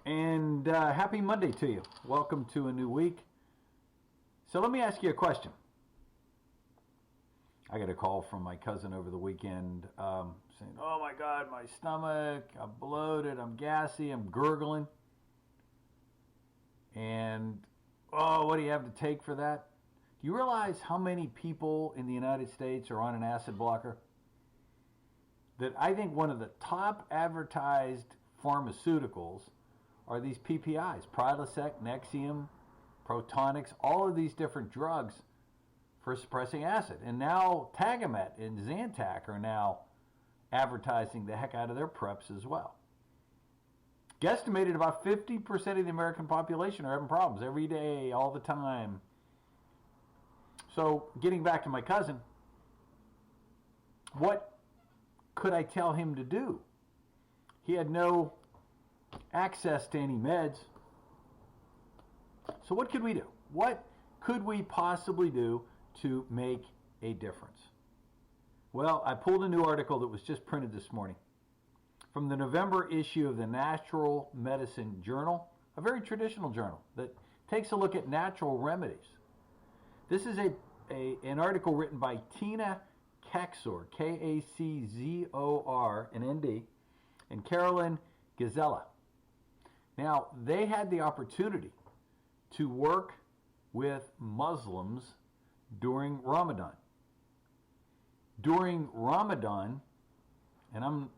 And happy Monday to you. Welcome to a new week. So let me ask you a question. I got a call from my cousin over the weekend saying, oh my God, my stomach, I'm bloated, I'm gassy, I'm gurgling. And, oh, what do you have to take for that? Do you realize how many people in the United States are on an acid blocker? That I think one of the top advertised pharmaceuticals are these PPIs, Prilosec, Nexium, Protonix, all of these different drugs for suppressing acid. And now Tagamet and Zantac are now advertising the heck out of their preps as well. Guesstimated about 50% of the American population are having problems every day, all the time. So getting back to my cousin, what could I tell him to do? He had no access to any meds. So what could we do? What could we possibly do to make a difference? Well, I pulled a new article that was just printed this morning from the November issue of the Natural Medicine Journal, a very traditional journal that takes a look at natural remedies. This is an article written by Tina Kaczor, Kaczor, an ND, and Carolyn Gazella. Now, they had the opportunity to work with Muslims during Ramadan. During Ramadan, and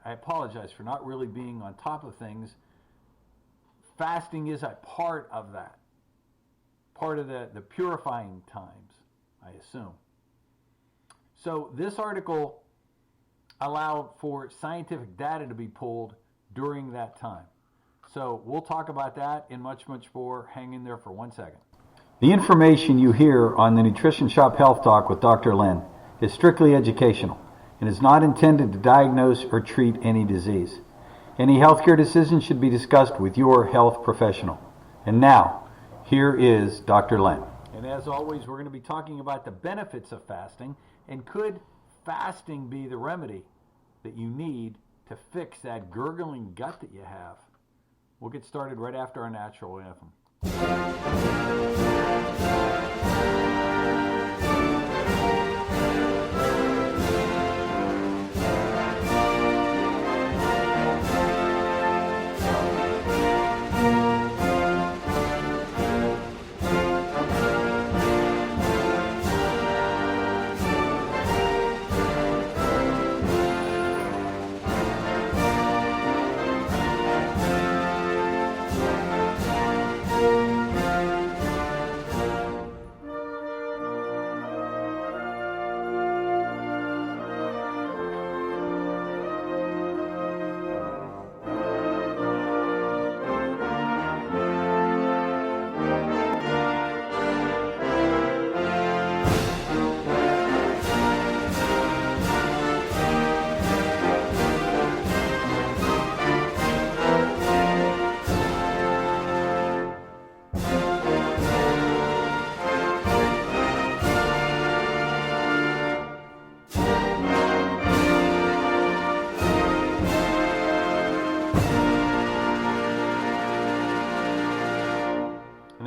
I apologize for not really being on top of things, fasting is a part of that. Part of the purifying times, I assume. So this article allowed for scientific data to be pulled during that time. So we'll talk about that and much, much more. Hang in there for 1 second. The information you hear on the Nutrition Shop Health Talk with Dr. Len is strictly educational and is not intended to diagnose or treat any disease. Any healthcare decision should be discussed with your health professional. And now, here is Dr. Len. And as always, we're going to be talking about the benefits of fasting, and could fasting be the remedy that you need to fix that gurgling gut that you have? We'll get started right after our natural anthem.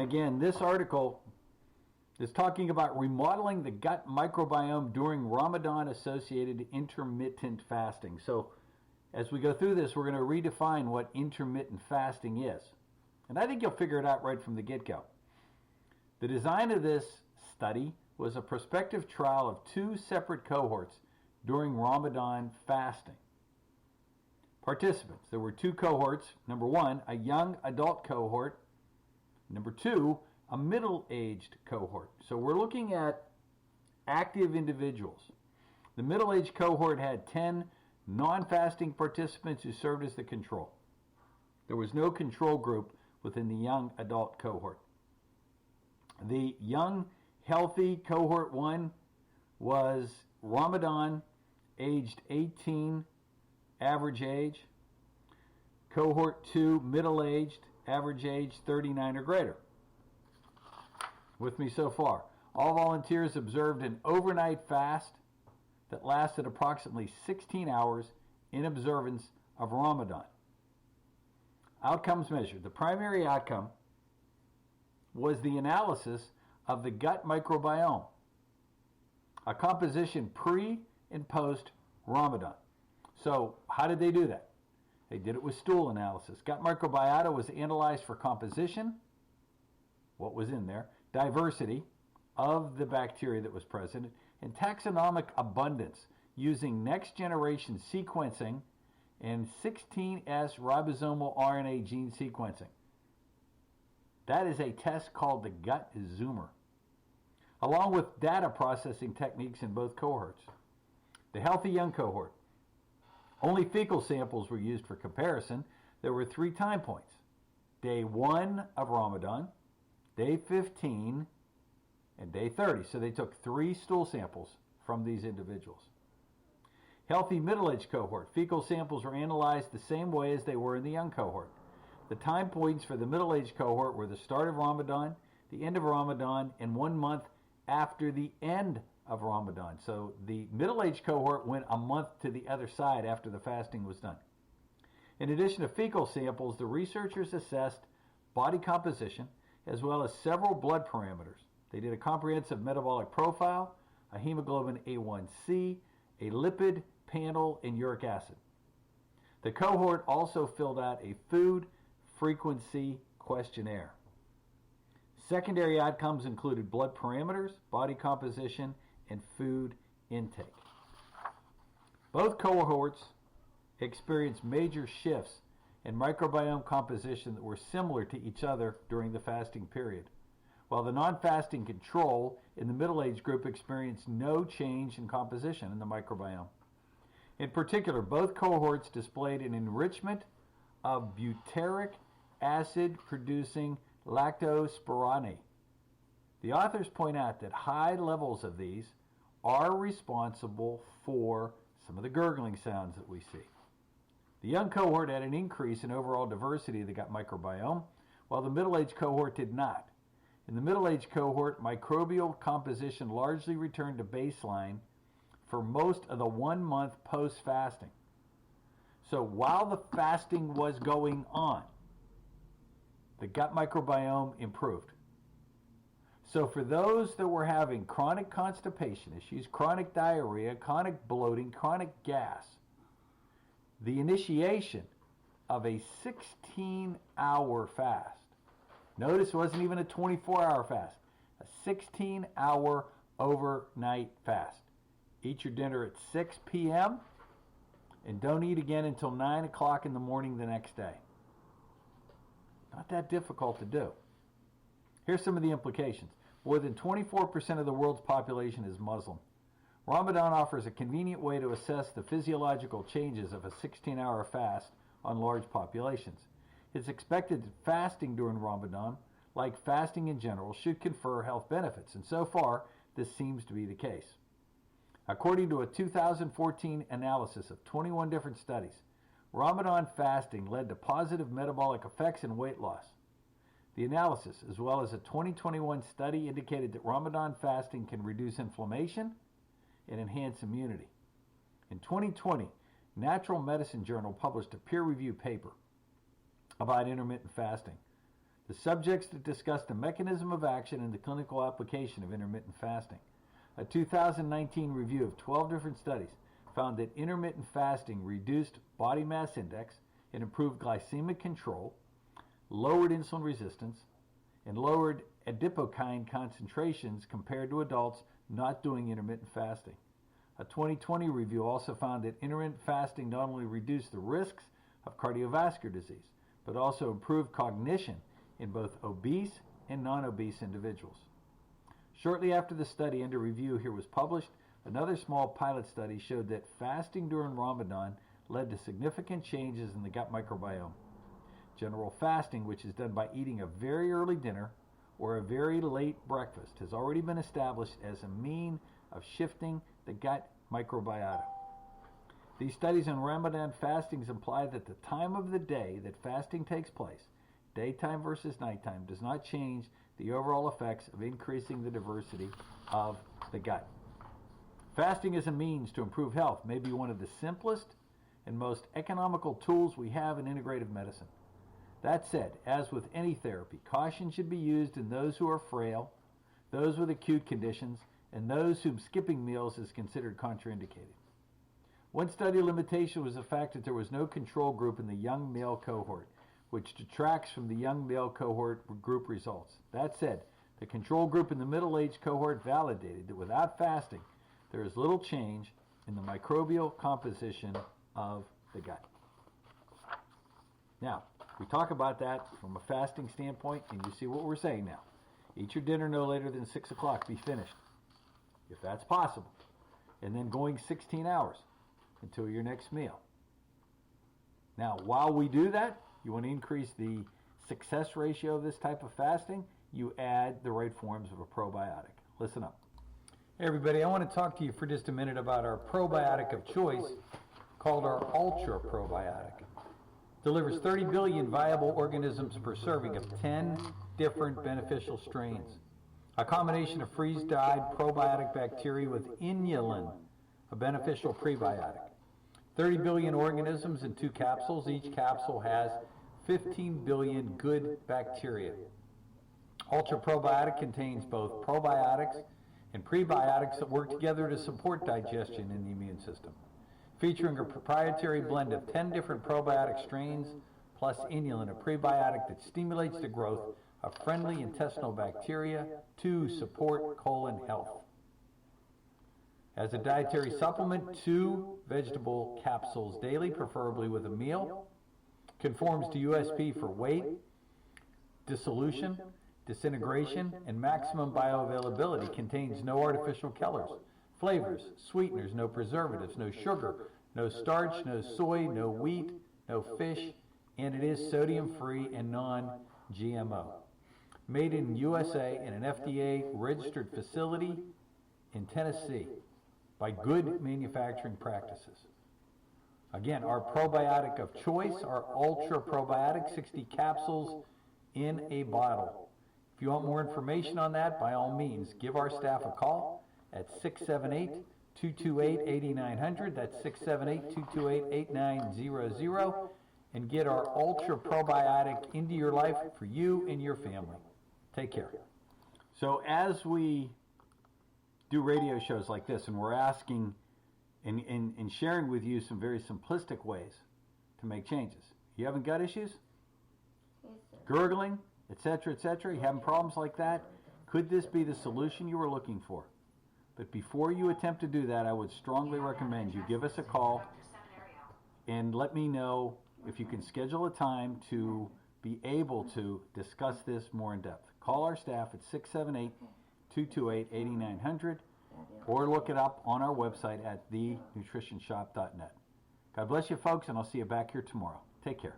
Again, this article is talking about remodeling the gut microbiome during Ramadan-associated intermittent fasting. So as we go through this, we're going to redefine what intermittent fasting is. And I think you'll figure it out right from the get-go. The design of this study was a prospective trial of 2 separate cohorts during Ramadan fasting. Participants, there were 2 cohorts. Number 1, a young adult cohort. Number 2, a middle-aged cohort. So we're looking at active individuals. The middle-aged cohort had 10 non-fasting participants who served as the control. There was no control group within the young adult cohort. The young, healthy cohort 1 was Ramadan, aged 18, average age. Cohort 2, middle-aged, average age 39 or greater. With me so far. All volunteers observed an overnight fast that lasted approximately 16 hours in observance of Ramadan. Outcomes measured. The primary outcome was the analysis of the gut microbiome, a composition pre and post Ramadan. So how did they do that? They did it with stool analysis. Gut microbiota was analyzed for composition, what was in there, diversity of the bacteria that was present, and taxonomic abundance using next generation sequencing and 16S ribosomal RNA gene sequencing. That is a test called the gut zoomer, along with data processing techniques in both cohorts. The healthy young cohort, only fecal samples were used for comparison. There were 3 time points: day 1 of Ramadan, day 15, and day 30. So they took 3 stool samples from these individuals. Healthy middle-aged cohort, fecal samples were analyzed the same way as they were in the young cohort. The time points for the middle-aged cohort were the start of Ramadan, the end of Ramadan, and 1 month after the end of Ramadan. So the middle-aged cohort went a month to the other side after the fasting was done. In addition to fecal samples, the researchers assessed body composition as well as several blood parameters. They did a comprehensive metabolic profile, a hemoglobin A1C, a lipid panel, and uric acid. The cohort also filled out a food frequency questionnaire. Secondary outcomes included blood parameters, body composition, and food intake. Both cohorts experienced major shifts in microbiome composition that were similar to each other during the fasting period, while the non-fasting control in the middle-aged group experienced no change in composition in the microbiome. In particular, both cohorts displayed an enrichment of butyric acid-producing lactospirone. The authors point out that high levels of these are responsible for some of the gurgling sounds that we see. The young cohort had an increase in overall diversity of the gut microbiome, while the middle-aged cohort did not. In the middle-aged cohort, microbial composition largely returned to baseline for most of the 1 month post-fasting. So while the fasting was going on, the gut microbiome improved. So for those that were having chronic constipation issues, chronic diarrhea, chronic bloating, chronic gas, the initiation of a 16-hour fast, notice it wasn't even a 24-hour fast, a 16-hour overnight fast. Eat your dinner at 6 p.m. and don't eat again until 9 o'clock in the morning the next day. Not that difficult to do. Here's some of the implications. More than 24% of the world's population is Muslim. Ramadan offers a convenient way to assess the physiological changes of a 16-hour fast on large populations. It's expected that fasting during Ramadan, like fasting in general, should confer health benefits, and so far, this seems to be the case. According to a 2014 analysis of 21 different studies, Ramadan fasting led to positive metabolic effects and weight loss. The analysis, as well as a 2021 study, indicated that Ramadan fasting can reduce inflammation and enhance immunity. In 2020, Natural Medicine Journal published a peer-reviewed paper about intermittent fasting. The subjects that discussed the mechanism of action and the clinical application of intermittent fasting. A 2019 review of 12 different studies found that intermittent fasting reduced body mass index and improved glycemic control, lowered insulin resistance, and lowered adipokine concentrations compared to adults not doing intermittent fasting. A 2020 review also found that intermittent fasting not only reduced the risks of cardiovascular disease, but also improved cognition in both obese and non-obese individuals. Shortly after the study under review here was published, another small pilot study showed that fasting during Ramadan led to significant changes in the gut microbiome. General fasting, which is done by eating a very early dinner or a very late breakfast, has already been established as a mean of shifting the gut microbiota. These studies on Ramadan fastings imply that the time of the day that fasting takes place, daytime versus nighttime, does not change the overall effects of increasing the diversity of the gut. Fasting as a means to improve health may be one of the simplest and most economical tools we have in integrative medicine. That said, as with any therapy, caution should be used in those who are frail, those with acute conditions, and those whom skipping meals is considered contraindicated. One study limitation was the fact that there was no control group in the young male cohort, which detracts from the young male cohort group results. That said, the control group in the middle-aged cohort validated that without fasting, there is little change in the microbial composition of the gut. Now, we talk about that from a fasting standpoint, and you see what we're saying now. Eat your dinner no later than 6 o'clock. Be finished, if that's possible. And then going 16 hours until your next meal. Now, while we do that, you want to increase the success ratio of this type of fasting, you add the right forms of a probiotic. Listen up. Hey everybody, I want to talk to you for just a minute about our probiotic of choice called our Ultra Probiotic. Delivers 30 billion viable organisms per serving of 10 different beneficial strains. A combination of freeze-dried probiotic bacteria with inulin, a beneficial prebiotic. 30 billion organisms in 2 capsules. Each capsule has 15 billion good bacteria. Ultra Probiotic contains both probiotics and prebiotics that work together to support digestion in the immune system. Featuring a proprietary blend of 10 different probiotic strains plus inulin, a prebiotic that stimulates the growth of friendly intestinal bacteria to support colon health. As a dietary supplement, 2 vegetable capsules daily, preferably with a meal. Conforms to USP for weight, dissolution, disintegration, and maximum bioavailability. Contains no artificial colors, flavors, sweeteners, no preservatives, no sugar, no starch, no soy, no wheat, no fish, and it is sodium-free and non-GMO. Made in USA in an FDA-registered facility in Tennessee by good manufacturing practices. Again, our probiotic of choice, our Ultra Probiotic, 60 capsules in a bottle. If you want more information on that, by all means, give our staff a call at 678-228-8900. That's 678-228-8900. And get our Ultra Probiotic into your life for you and your family. Take care. So as we do radio shows like this, and we're asking and sharing with you some very simplistic ways to make changes. You having gut issues? Yes, sir. Gurgling, etc., etc.? You having problems like that? Could this be the solution you were looking for? But before you attempt to do that, I would strongly recommend you give us a call and let me know if you can schedule a time to be able to discuss this more in depth. Call our staff at 678-228-8900 or look it up on our website at thenutritionshop.net. God bless you, folks, and I'll see you back here tomorrow. Take care.